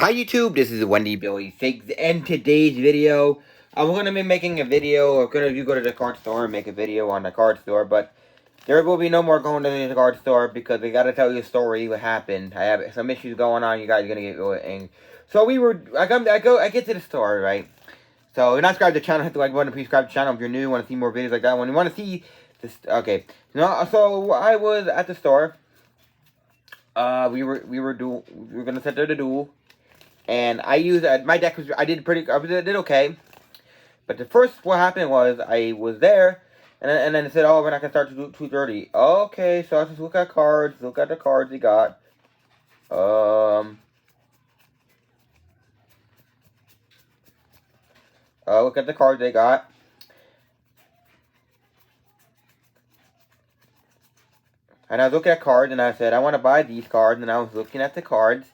Hi YouTube, this is Wendy Billy Figs, and today's video, I'm going to be making a video, or going to go to the card store and make a video on the card store, but there will be no more going to the card store, because I got to tell you a story, what happened. I have some issues going on, you guys are going to get angry. So I get to the store, right? So if you're not subscribed to the channel, hit the like button, please subscribe to the channel if you're new, want to see more videos like that one. You want to see this, okay. No, so I was at the store, we were going to set there to duel. And I used my deck was I did okay, but the first what happened was I was there, and then it said, oh, we're not gonna start to 2:30. Okay, so I just look at cards, look at the cards he got. Look at the cards they got. And I was looking at cards, and I said, I want to buy these cards, and I was looking at the cards.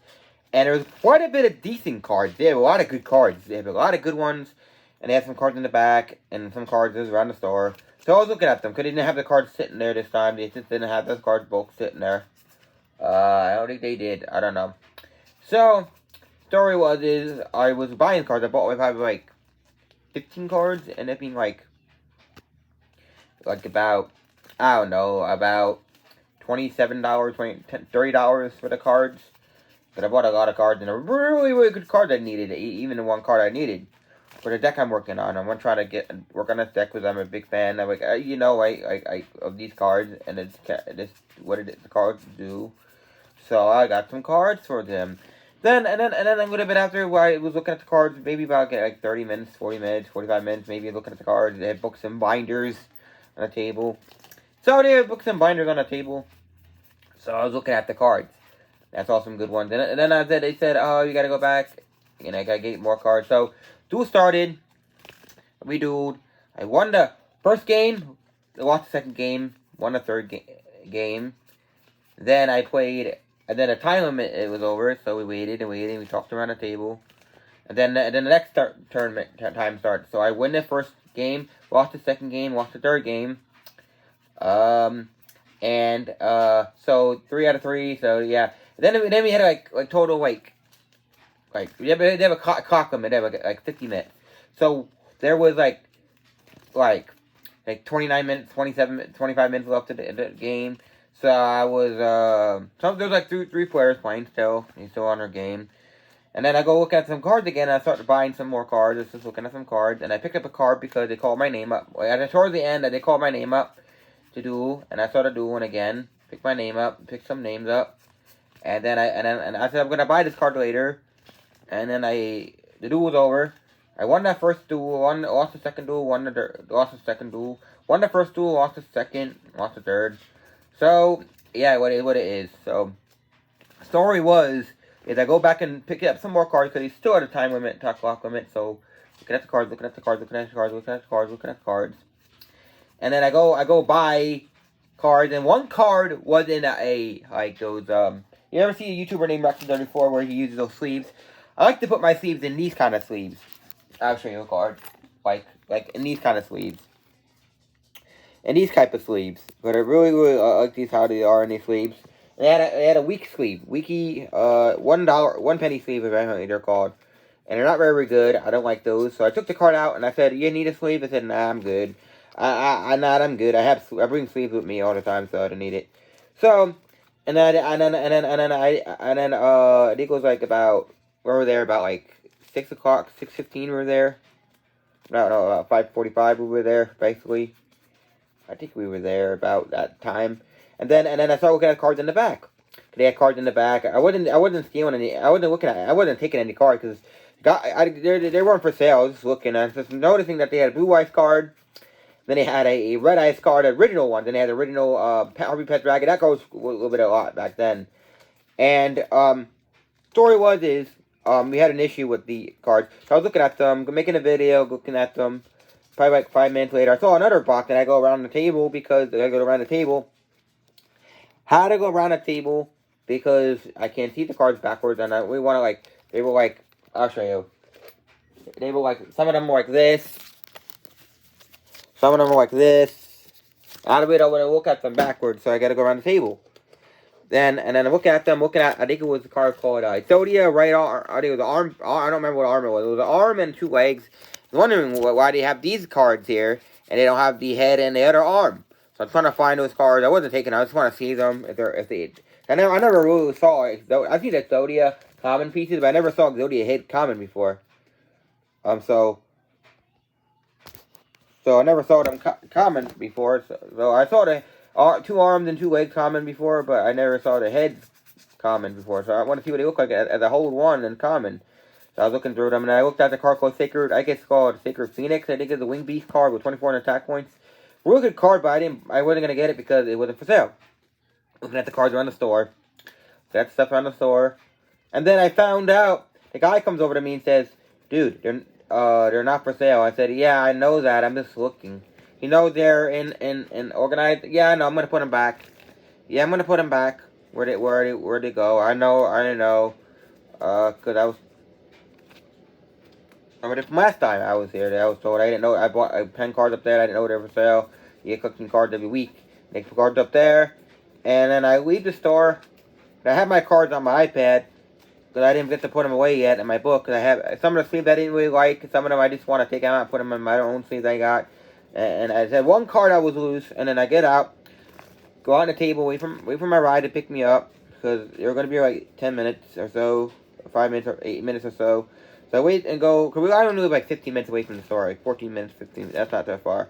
And there was quite a bit of decent cards. They have a lot of good cards. They have a lot of good ones. And they have some cards in the back. And some cards around the store. So I was looking at them. Because they didn't have the cards sitting there this time. They just didn't have those cards both sitting there. I don't think they did. I don't know. So, story is I was buying cards. I bought probably like 15 cards. And it being like about, I don't know, about $27, $30 for the cards. But I bought a lot of cards, and a really, really good card I needed, even the one card I needed. For the deck I'm working on, I'm going to try to work on this deck because I'm a big fan. I'm like, I of these cards, and it's what the cards do. So I got some cards for them. Then a little bit after, I was looking at the cards, maybe about like 30 minutes, 40 minutes, 45 minutes, maybe looking at the cards. They had books and binders on the table. So they had books and binders on the table. So I was looking at the cards. That's all some good ones. And then they said, oh, you gotta go back. And I gotta get more cards. So, duel started. We dueled. I won the first game. I lost the second game. Won the third game. Then I played. And then the time limit it was over. So we waited and waited. We talked around the table. And then the next tournament time started. So I win the first game. Lost the second game. Lost the third game. So 3 out of 3. So yeah. Then we had like total they have a clock limit. They have like 50 minutes. So there was like 29 minutes, 27 minutes, 25 minutes left in the game. So I was so there was like three players playing still. He's still on our game. And then I go look at some cards again. And I started buying some more cards. I was just looking at some cards, and I picked up a card because they called my name up. Towards the end, they called my name up to duel, and I started dueling again. Picked my name up, picked some names up. And then I said I'm gonna buy this card later, and then the duel was over. I won that first duel, lost the second duel, lost the second duel, won the first duel, lost the second, lost the third. So yeah, what it is. So story is I go back and pick up some more cards because he's still at a time limit, clock limit. So looking at the cards, looking at the cards, looking at the cards, looking at the cards, looking at the cards, and then I go buy cards, and one card was in those You ever see a YouTuber named Rex34 where he uses those sleeves? I like to put my sleeves in these kind of sleeves. I'll show you a card. Like in these kind of sleeves. In these type of sleeves. But I really, really like these, how they are in these sleeves. And they had a weak sleeve. Weaky, $1 penny sleeve, apparently they're called. And they're not very, very good. I don't like those. So I took the card out and I said, you need a sleeve? I said, nah, I'm good. I'm good. I bring sleeves with me all the time, so I don't need it. So... And then I think it was like about, we were there about like 6 o'clock, 6:15 we were there. No, about 5:45 we were there, basically. I think we were there about that time. And then I started looking at cards in the back. They had cards in the back. I wasn't stealing any, I wasn't taking any cards because they weren't for sale. I was just looking, and I was just noticing that they had a blue ice card. Then they had a red ice card, original one. Then they had the original Harvey Pet Dragon. That goes a little bit a lot back then. And story we had an issue with the cards. So I was looking at them, making a video, looking at them. Probably like 5 minutes later, I saw another box, and I go around the table because I go around the table. How to go around the table because I can't see the cards backwards, and we want to they were like, I'll show you. They were like, some of them were like this. Some of them are like this. Out of it, I want to look at them backwards, so I got to go around the table. And then I'm looking at them, I think it was a card called Exodia, right arm. I think it was the arm. I don't remember what arm it was. It was an arm and 2 legs. I was wondering why they have these cards here and they don't have the head and the other arm. So I'm trying to find those cards. I wasn't taking them. I just want to see them if they. I never really saw I've seen Exodia common pieces, but I never saw Exodia hit common before. So I never saw them common before. So I saw the 2 arms and 2 legs common before, but I never saw the heads common before. So I want to see what they look like as a whole one and common. So I was looking through them, and I looked at the card called Sacred. I guess it's called Sacred Phoenix. I think it's a Wing Beast card with 24 attack points. Real good card, but I wasn't gonna get it because it wasn't for sale. Looking at the cards around the store, that stuff around the store, and then I found out the guy comes over to me and says, "Dude, they're not for sale." I said, "Yeah, I know that. I'm just looking." You know they're in organized. Yeah, I know. I'm gonna put them back. Yeah, I'm gonna put them back. Where they go? I know. Cause I mean, from last time I was here, I was told I didn't know. I bought 10 cards up there. I didn't know they were for sale. You get cooking cards every week. Make the cards up there, and then I leave the store. I have my cards on my iPad because I didn't get to put them away yet in my book. Cause I have some of the sleeves I didn't really like. Some of them I just want to take out and put them in my own sleeves I got. And I said one card I was loose, and then I get out, go out on the table, wait for my ride to pick me up because they're gonna be like 10 minutes or so, 5 minutes or 8 minutes or so. So I wait and go, because I only live like 15 minutes away from the store, like 14 minutes, 15 minutes, that's not that far.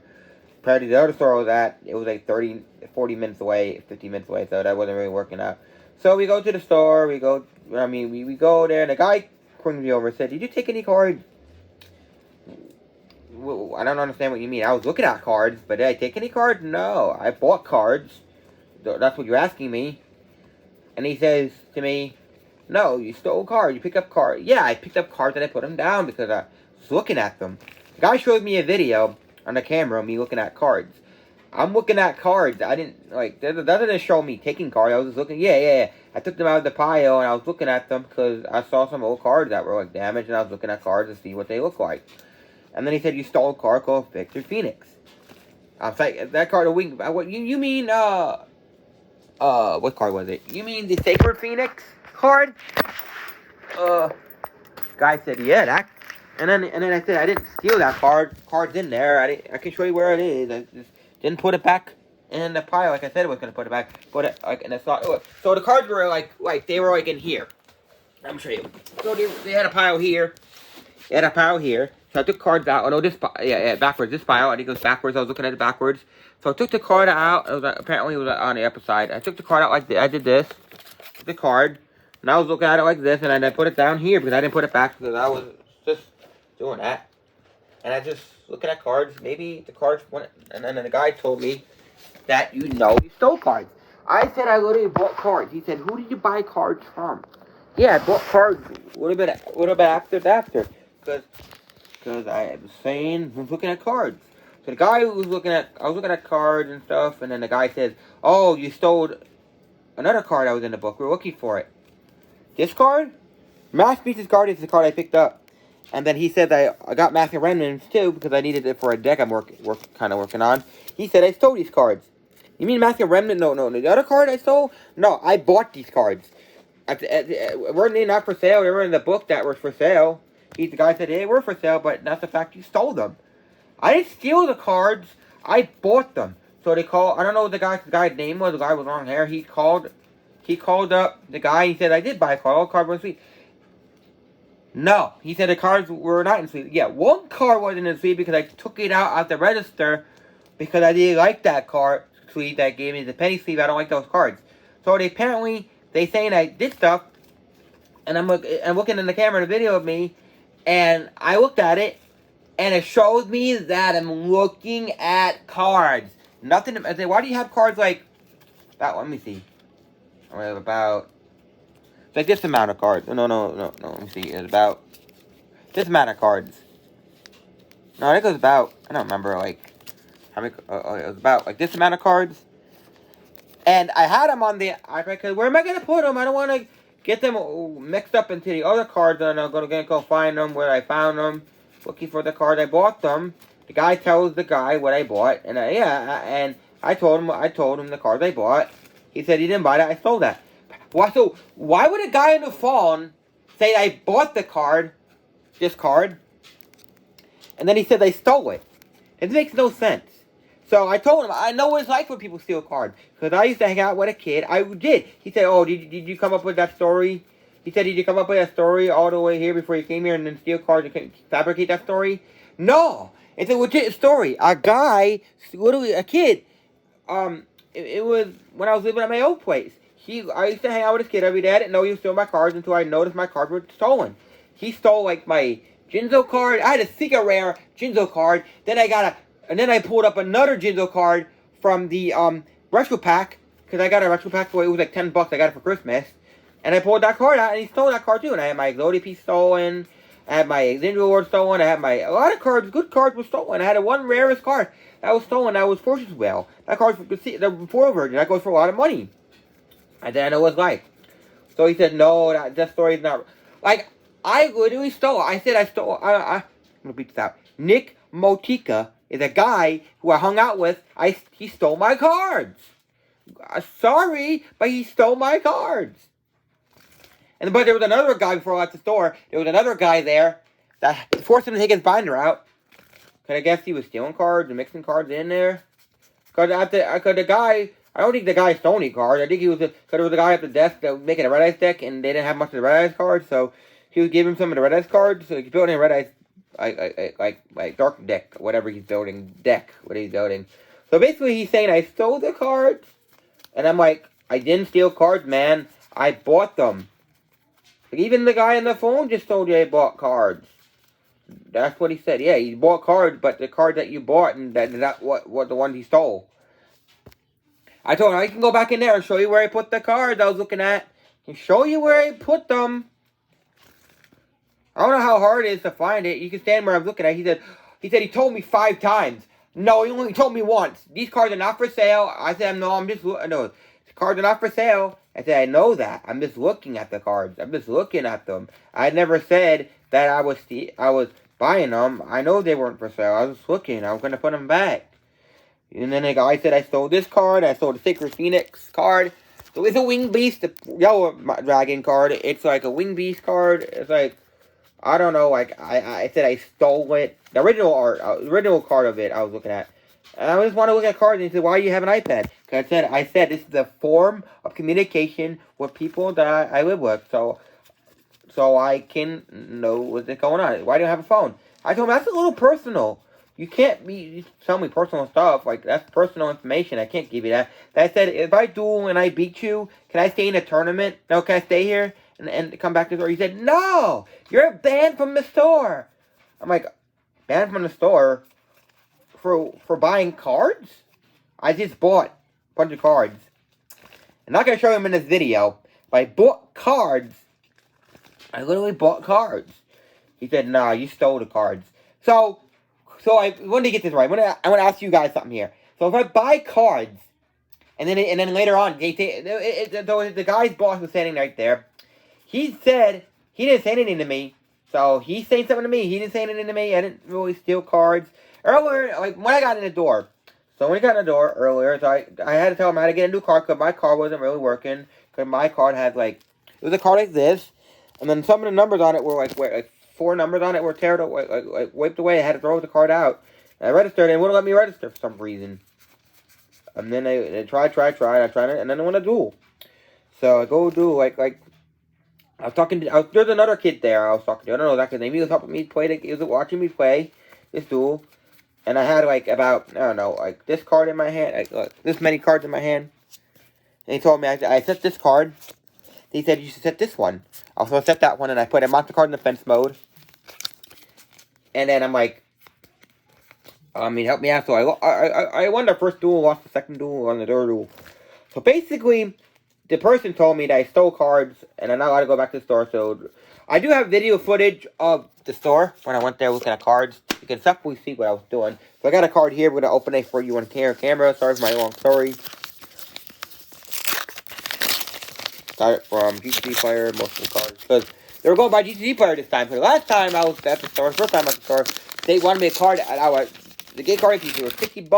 Compared to the other store I was at, it was like 30, 40 minutes away, 50 minutes away, so that wasn't really working out. So we go to the store, we go there, and the guy brings me over and said, "Did you take any cards?" Well, I don't understand what you mean. I was looking at cards, but did I take any cards? No, I bought cards. That's what you're asking me. And he says to me, "No, you stole cards. You picked up cards." Yeah, I picked up cards and I put them down because I was looking at them. The guy showed me a video on the camera of me looking at cards. I'm looking at cards. I didn't, that doesn't show me taking cards. I was just looking, yeah. I took them out of the pile and I was looking at them because I saw some old cards that were, like, damaged, and I was looking at cards to see what they look like. And then he said, "You stole a card called Victor Phoenix." I was like, that card, what, you mean, what card was it? You mean the Sacred Phoenix card? Guy said, "Yeah, that." And then I said, "I didn't steal that card. Card's in there. I can show you where it is. I just didn't put it back in the pile like I said I was gonna put it back. Put it like in the slot. So the cards were like they were like in here. I'm gonna show you. So they had a pile here. They had a pile here. So I took cards out. Oh no, backwards. This pile. I think it goes backwards. I was looking at it backwards. So I took the card out. It was apparently it was on the upper side. I took the card out like this. I did this. The card. And I was looking at it like this, and then I put it down here because I didn't put it back because I was just doing that. And I just looking at cards. Maybe the cards went, and then the guy told me that you stole cards. I said I literally bought cards. He said, "Who did you buy cards from?" Yeah, I bought cards. Would have been after. Because I was saying, who's looking at cards? So the guy who was I was looking at cards and stuff, and then the guy says, "Oh, you stole another card that was in the book. We're looking for it." This card? Masterpiece's card is the card I picked up. And then he said that I got Master Remnants too, because I needed it for a deck I'm kind of working on. He said I stole these cards. You mean Master Remnant? No. The other card I stole? No, I bought these cards. Weren't they not for sale? They were in the book that were for sale. The guy said, "Hey, we're for sale, but that's the fact you stole them." I didn't steal the cards. I bought them. So they call. I don't know what the guy's name was. The guy with long hair. He called up the guy. He said, "I did buy a card. All card was sweet." No, he said the cards were not in sleeve. Yeah, one card wasn't in sleeve because I took it out the register because I didn't like that card sleeve that gave me the penny sleeve. I don't like those cards. So they saying I did stuff, and I'm looking in the camera, the video of me, and I looked at it, and it shows me that I'm looking at cards. Nothing. I said, "Why do you have cards like that?" Let me see. I have about. It's like this amount of cards. No. Let me see. It's about this amount of cards. No, I think it was about. I don't remember like how many. It was about like this amount of cards. And I had them on the iPad because where am I gonna put them? I don't want to get them mixed up into the other cards. And I'm gonna go find them where I found them, looking for the cards I bought them. The guy tells the guy what I bought, and I told him the cards I bought. He said he didn't buy that. I stole that. Why would a guy on the phone say I bought this card, and then he said they stole it? It makes no sense. So I told him, I know what it's like when people steal cards. Because I used to hang out with a kid. I did. He said, oh, did you come up with that story? He said, did you come up with that story all the way here before you came here and then steal cards and fabricate that story? No. It's a legit story. A guy, literally a kid, it was when I was living at my old place. I used to hang out with this kid every day. I didn't know he was stealing my cards until I noticed my cards were stolen. He stole, like, my Jinzo card. I had a Sega Rare Jinzo card. Then I pulled up another Jinzo card from the retro pack, because I got a retro pack for, it was like $10. I got it for Christmas. And I pulled that card out, and he stole that card too. And I had my Exodia piece stolen. I had my Ninja Award stolen. I had a lot of cards, good cards were stolen. I had one rarest card that was stolen. That was Fortune's Wheel. That card was the foil version. That goes for a lot of money. I didn't know what it was like. So he said, no, that story's not... Like, I literally stole. I'm going to beat this out. Nick Motika is a guy who I hung out with. He stole my cards. Sorry, but he stole my cards. But there was another guy before I left the store. There was another guy there that forced him to take his binder out. Because I guess he was stealing cards and mixing cards in there. Because the guy... I don't think the guy stole any cards. I think because there was a guy at the desk that was making a Red Ice deck, and they didn't have much of the Red Ice cards, so he was giving him some of the Red Ice cards, so he's building a Red Ice, like Dark deck, whatever he's building, what he's building. So basically he's saying, I stole the cards, and I'm like, I didn't steal cards, man. I bought them. Like, even the guy on the phone just told you I bought cards. That's what he said. Yeah, he bought cards, but the cards that you bought, and that's what the ones he stole. I told him, I can go back in there and show you where I put the cards I was looking at. I can show you where I put them. I don't know how hard it is to find it. You can stand where I'm looking at. He said he told me 5 times. No, he only told me once. These cards are not for sale. I said, no, the cards are not for sale. I said, I know that. I'm just looking at the cards. I'm just looking at them. I never said that I was buying them. I know they weren't for sale. I was just looking. I was going to put them back. And then the guy said, I stole this card. I stole the Sacred Phoenix card. So it's a Wing Beast, the yellow dragon card. It's like a Wing Beast card. It's like, I don't know, like, I said I stole it. The original card of it I was looking at. And I just want to look at cards, and he said, why do you have an iPad? Because I said this is a form of communication with people that I live with. So I can know what's going on. Why do you have a phone? I told him, that's a little personal. You can't tell me personal stuff. Like, that's personal information. I can't give you that. I said, if I duel and I beat you, can I stay in a tournament? No, can I stay here and come back to the store? He said, no, you're banned from the store. I'm like, banned from the store for buying cards? I just bought a bunch of cards. I'm not going to show him in this video, but I bought cards. I literally bought cards. He said, no, you stole the cards. So I wanted to get this right. I want to ask you guys something here. So if I buy cards, and then later on, the guy's boss was standing right there. He said he didn't say anything to me. So he's saying something to me. He didn't say anything to me. I didn't really steal cards earlier. Like when I got in the door. So when I got in the door earlier, so I had to tell him how to get a new card because my card wasn't really working. Because my card had it was a card like this, and then some of the numbers on it were like 4 numbers on it were teared up, like wiped away. I had to throw the card out. And I registered, and it wouldn't let me register for some reason. And then I tried. I tried it, and then I went to duel. So I go duel, like I was talking to. There's another kid there. I was talking to. I don't know exactly his name. He was helping me play. He was watching me play this duel, and I had about I don't know this card in my hand, this many cards in my hand. And he told me I set this card. He said you should set this one. I was gonna set that one, and I put a monster card in defense mode. And then I'm like, help me out. So I won the first duel, lost the second duel, won the third duel. So basically, the person told me that I stole cards, and I'm not allowed to go back to the store. So I do have video footage of the store when I went there looking at cards. You can definitely see what I was doing. So I got a card here. We're gonna open it for you on camera. Sorry for my long story. Got it from GTC Player, most of the cards. Because they were going by GTC Player this time. Because last time I was at the store, first time at the store, they wanted me a card. The gate card piece was $50.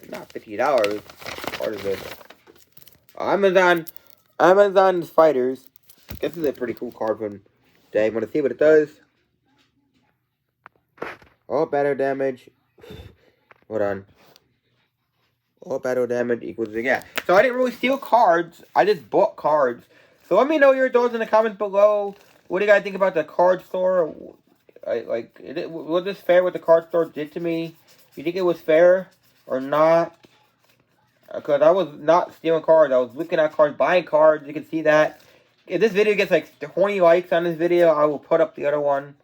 Not $50. What is this? Amazon. Amazon Fighters. This is a pretty cool card from Dave. Want to see what it does? All battle damage. Hold on. All battle damage equals, yeah. So I didn't really steal cards. I just bought cards. So let me know your thoughts in the comments below. What do you guys think about the card store? Was this fair what the card store did to me? You think it was fair or not? Because I was not stealing cards. I was looking at cards, buying cards. You can see that. If this video gets like 20 likes on this video, I will put up the other one.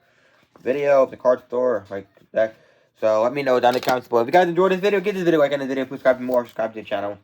Video of the card store. Like that. So let me know down in the comments below. If you guys enjoyed this video, give this video a like on this video. Please subscribe for more. Subscribe to the channel.